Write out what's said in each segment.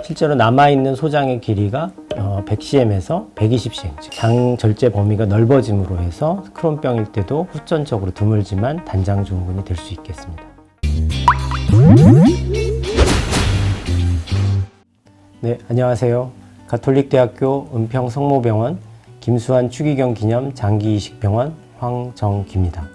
실제로 남아있는 소장의 길이가 100cm에서 120cm, 즉 장 절제 범위가 넓어짐으로 해서 크론병일 때도 후천적으로 드물지만 단장 증후군이 될 수 있겠습니다. 네, 안녕하세요. 가톨릭대학교 은평성모병원 김수환 추기경 기념 장기이식병원 황정기입니다.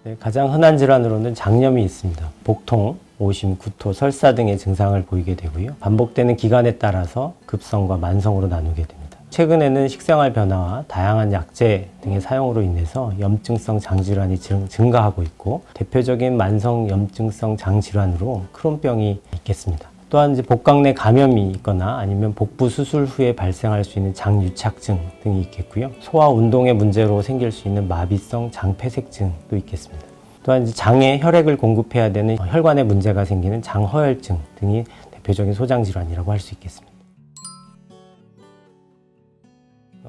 네, 가장 흔한 질환으로는 장염이 있습니다. 복통, 오심, 구토, 설사 등의 증상을 보이게 되고요. 반복되는 기간에 따라서 급성과 만성으로 나누게 됩니다. 최근에는 식생활 변화와 다양한 약제 등의 사용으로 인해서 염증성 장질환이 증가하고 있고, 대표적인 만성 염증성 장질환으로 크론병이 있겠습니다. 또한 복강 내 감염이 있거나 아니면 복부 수술 후에 발생할 수 있는 장유착증 등이 있겠고요. 소화 운동의 문제로 생길 수 있는 마비성 장폐색증도 있겠습니다. 또한 장에 혈액을 공급해야 되는 혈관에 문제가 생기는 장허혈증 등이 대표적인 소장 질환이라고 할 수 있겠습니다.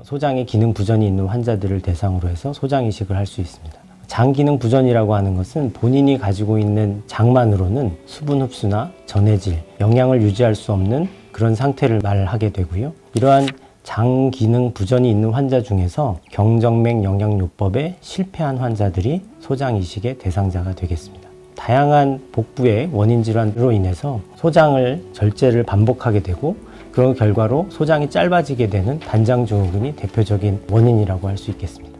소장의 기능 부전이 있는 환자들을 대상으로 해서 소장 이식을 할 수 있습니다. 장 기능 부전이라고 하는 것은 본인이 가지고 있는 장만으로는 수분 흡수나 전해질, 영양을 유지할 수 없는 그런 상태를 말하게 되고요. 이러한 장 기능 부전이 있는 환자 중에서 경정맥 영양요법에 실패한 환자들이 소장 이식의 대상자가 되겠습니다. 다양한 복부의 원인 질환으로 인해서 소장을 절제를 반복하게 되고, 그런 결과로 소장이 짧아지게 되는 단장 증후군이 대표적인 원인이라고 할 수 있겠습니다.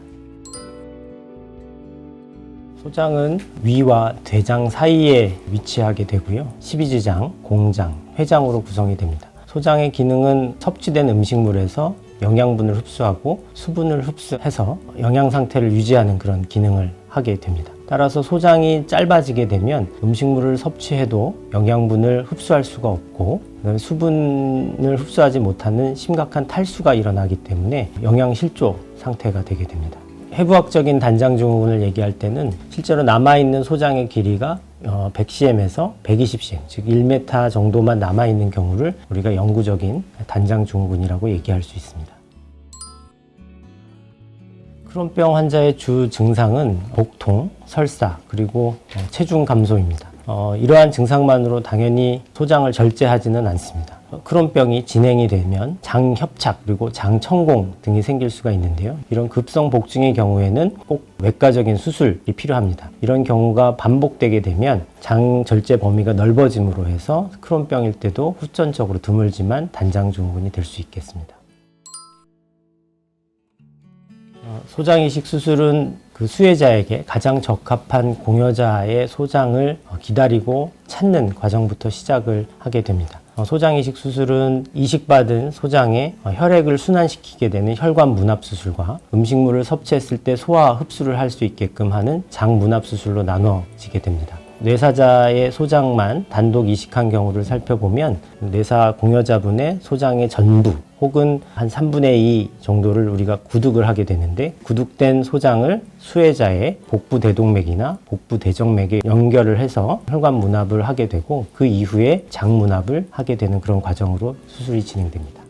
소장은 위와 대장 사이에 위치하게 되고요. 십이지장, 공장, 회장으로 구성이 됩니다. 소장의 기능은 섭취된 음식물에서 영양분을 흡수하고 수분을 흡수해서 영양 상태를 유지하는 그런 기능을 하게 됩니다. 따라서 소장이 짧아지게 되면 음식물을 섭취해도 영양분을 흡수할 수가 없고, 수분을 흡수하지 못하는 심각한 탈수가 일어나기 때문에 영양실조 상태가 되게 됩니다. 해부학적인 단장 증후군을 얘기할 때는 실제로 남아있는 소장의 길이가 100cm에서 120cm, 즉 1m 정도만 남아있는 경우를 우리가 영구적인 단장 증후군이라고 얘기할 수 있습니다. 크론병 환자의 주 증상은 복통, 설사, 그리고 체중 감소입니다. 이러한 증상만으로 당연히 소장을 절제하지는 않습니다. 크론병이 진행이 되면 장협착 그리고 장천공 등이 생길 수가 있는데요. 이런 급성 복증의 경우에는 꼭 외과적인 수술이 필요합니다. 이런 경우가 반복되게 되면 장 절제 범위가 넓어짐으로 해서 크론병일 때도 후천적으로 드물지만 단장 증후군이 될 수 있겠습니다. 소장 이식 수술은 그 수혜자에게 가장 적합한 공여자의 소장을 기다리고 찾는 과정부터 시작을 하게 됩니다. 소장 이식 수술은 이식받은 소장에 혈액을 순환시키게 되는 혈관 문합 수술과 음식물을 섭취했을 때 소화 흡수를 할 수 있게끔 하는 장 문합 수술로 나눠지게 됩니다. 뇌사자의 소장만 단독 이식한 경우를 살펴보면 뇌사 공여자분의 소장의 전부 혹은 한 3분의 2 정도를 우리가 구득을 하게 되는데, 구득된 소장을 수혜자의 복부 대동맥이나 복부 대정맥에 연결을 해서 혈관 문합을 하게 되고, 그 이후에 장 문합을 하게 되는 그런 과정으로 수술이 진행됩니다.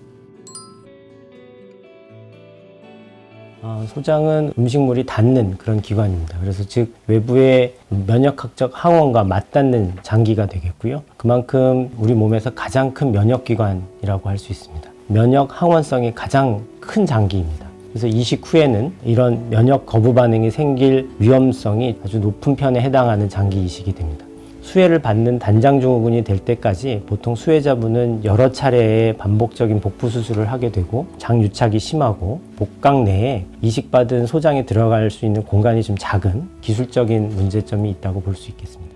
소장은 음식물이 닿는 그런 기관입니다. 그래서 즉 외부의 면역학적 항원과 맞닿는 장기가 되겠고요. 그만큼 우리 몸에서 가장 큰 면역기관이라고 할 수 있습니다. 면역 항원성이 가장 큰 장기입니다. 그래서 이식 후에는 이런 면역 거부 반응이 생길 위험성이 아주 높은 편에 해당하는 장기 이식이 됩니다. 수혜를 받는 단장 증후군이 될 때까지 보통 수혜자분은 여러 차례의 반복적인 복부 수술을 하게 되고, 장유착이 심하고 복강 내에 이식받은 소장이 들어갈 수 있는 공간이 좀 작은 기술적인 문제점이 있다고 볼 수 있겠습니다.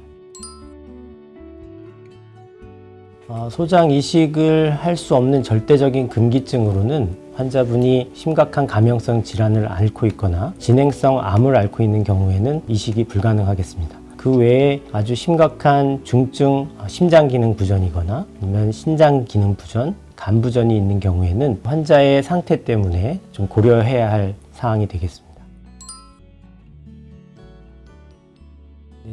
소장 이식을 할 수 없는 절대적인 금기증으로는 환자분이 심각한 감염성 질환을 앓고 있거나 진행성 암을 앓고 있는 경우에는 이식이 불가능하겠습니다. 그 외에 아주 심각한 중증 심장 기능 부전이거나 아니면 신장 기능 부전, 간 부전이 있는 경우에는 환자의 상태 때문에 좀 고려해야 할 사항이 되겠습니다.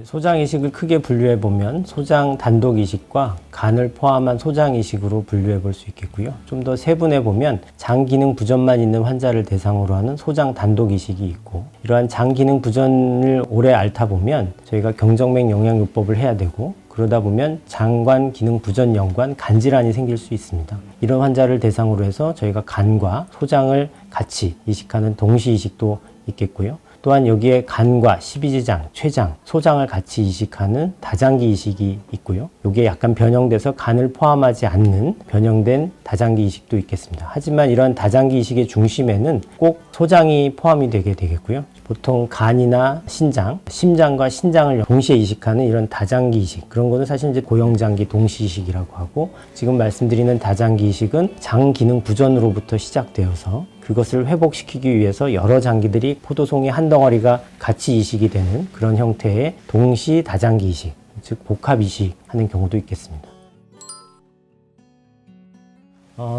소장 이식을 크게 분류해 보면 소장 단독 이식과 간을 포함한 소장 이식으로 분류해 볼 수 있겠고요. 좀 더 세분해 보면 장 기능 부전만 있는 환자를 대상으로 하는 소장 단독 이식이 있고, 이러한 장 기능 부전을 오래 앓다 보면 저희가 경정맥 영양요법을 해야 되고, 그러다 보면 장관 기능 부전 연관 간질환이 생길 수 있습니다. 이런 환자를 대상으로 해서 저희가 간과 소장을 같이 이식하는 동시 이식도 있겠고요. 또한 여기에 간과 십이지장, 췌장, 소장을 같이 이식하는 다장기 이식이 있고요. 이게 약간 변형돼서 간을 포함하지 않는 변형된 다장기 이식도 있겠습니다. 하지만 이런 다장기 이식의 중심에는 꼭 소장이 포함이 되게 되겠고요. 보통 간이나 신장, 심장과 신장을 동시에 이식하는 이런 다장기 이식, 그런 거는 사실 이제 고형장기 동시 이식이라고 하고, 지금 말씀드리는 다장기 이식은 장 기능 부전으로부터 시작되어서 그것을 회복시키기 위해서 여러 장기들이 포도송이 한 덩어리가 같이 이식이 되는 그런 형태의 동시 다장기 이식, 즉 복합 이식 하는 경우도 있겠습니다.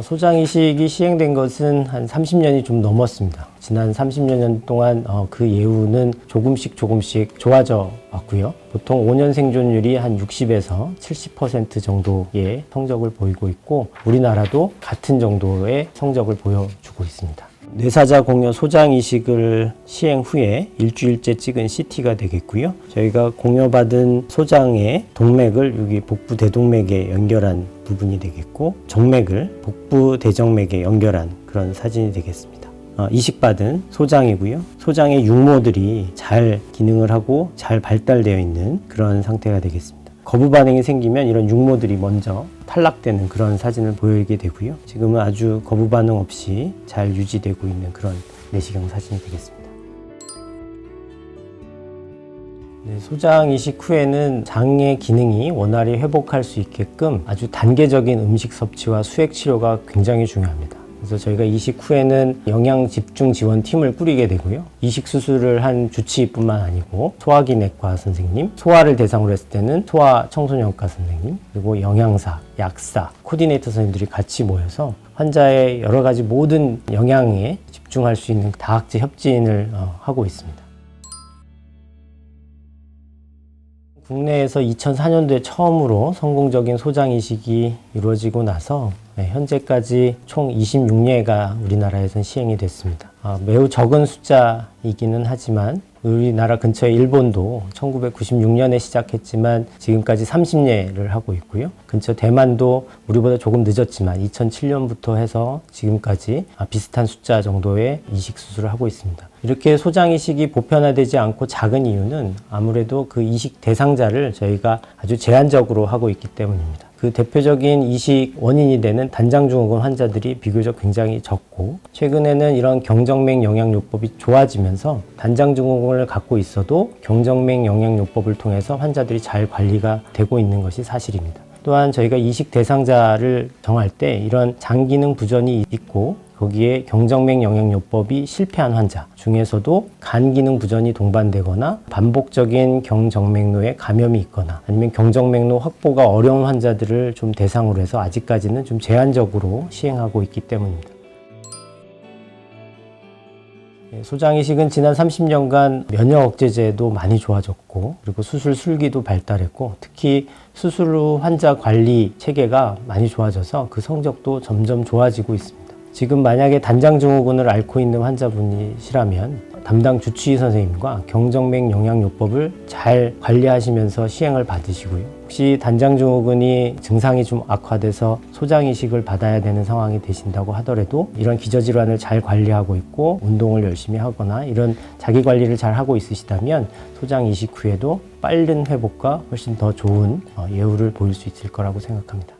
소장 이식이 시행된 것은 한 30년이 좀 넘었습니다. 지난 30년 동안 그 예후는 조금씩 좋아져 왔고요. 보통 5년 생존율이 한 60에서 70% 정도의 성적을 보이고 있고, 우리나라도 같은 정도의 성적을 보여주고 있습니다. 뇌사자 공여 소장 이식을 시행 후에 일주일째 찍은 CT가 되겠고요. 저희가 공여받은 소장의 동맥을 여기 복부 대동맥에 연결한 부분이 되겠고, 정맥을 복부 대정맥에 연결한 그런 사진이 되겠습니다. 이식받은 소장이고요. 소장의 육모들이 잘 기능을 하고 잘 발달되어 있는 그런 상태가 되겠습니다. 거부 반응이 생기면 이런 육모들이 먼저 탈락되는 그런 사진을 보이게 되고요. 지금은 아주 거부 반응 없이 잘 유지되고 있는 그런 내시경 사진이 되겠습니다. 소장 이식 후에는 장의 기능이 원활히 회복할 수 있게끔 아주 단계적인 음식 섭취와 수액 치료가 굉장히 중요합니다. 그래서 저희가 이식 후에는 영양 집중 지원 팀을 꾸리게 되고요. 이식 수술을 한 주치의뿐만 아니고 소화기내과 선생님, 소화를 대상으로 했을 때는 소화 청소년과 선생님, 그리고 영양사, 약사, 코디네이터 선생님들이 같이 모여서 환자의 여러 가지 모든 영양에 집중할 수 있는 다학제 협진을 하고 있습니다. 국내에서 2004년도에 처음으로 성공적인 소장 이식이 이루어지고 나서 현재까지 총 26예가 우리나라에선 시행이 됐습니다. 매우 적은 숫자이기는 하지만 우리나라 근처에 일본도 1996년에 시작했지만 지금까지 30예를 하고 있고요. 근처 대만도 우리보다 조금 늦었지만 2007년부터 해서 지금까지 비슷한 숫자 정도의 이식 수술을 하고 있습니다. 이렇게 소장 이식이 보편화되지 않고 작은 이유는 아무래도 그 이식 대상자를 저희가 아주 제한적으로 하고 있기 때문입니다. 그 대표적인 이식 원인이 되는 단장증후군 환자들이 비교적 굉장히 적고, 최근에는 이런 경정맥 영양요법이 좋아지면서 단장증후군을 갖고 있어도 경정맥 영양요법을 통해서 환자들이 잘 관리가 되고 있는 것이 사실입니다. 또한 저희가 이식 대상자를 정할 때 이런 장 기능 부전이 있고 거기에 경정맥 영양요법이 실패한 환자 중에서도 간 기능 부전이 동반되거나 반복적인 경정맥로에 감염이 있거나 아니면 경정맥로 확보가 어려운 환자들을 좀 대상으로 해서 아직까지는 좀 제한적으로 시행하고 있기 때문입니다. 소장 이식은 지난 30년간 면역 억제제도 많이 좋아졌고, 그리고 수술 술기도 발달했고, 특히 수술 후 환자 관리 체계가 많이 좋아져서 그 성적도 점점 좋아지고 있습니다. 지금 만약에 단장증후군을 앓고 있는 환자분이시라면 담당 주치의 선생님과 경정맥 영양요법을 잘 관리하시면서 시행을 받으시고요. 혹시 단장증후군이 증상이 좀 악화돼서 소장 이식을 받아야 되는 상황이 되신다고 하더라도 이런 기저질환을 잘 관리하고 있고 운동을 열심히 하거나 이런 자기 관리를 잘 하고 있으시다면 소장 이식 후에도 빠른 회복과 훨씬 더 좋은 예후를 보일 수 있을 거라고 생각합니다.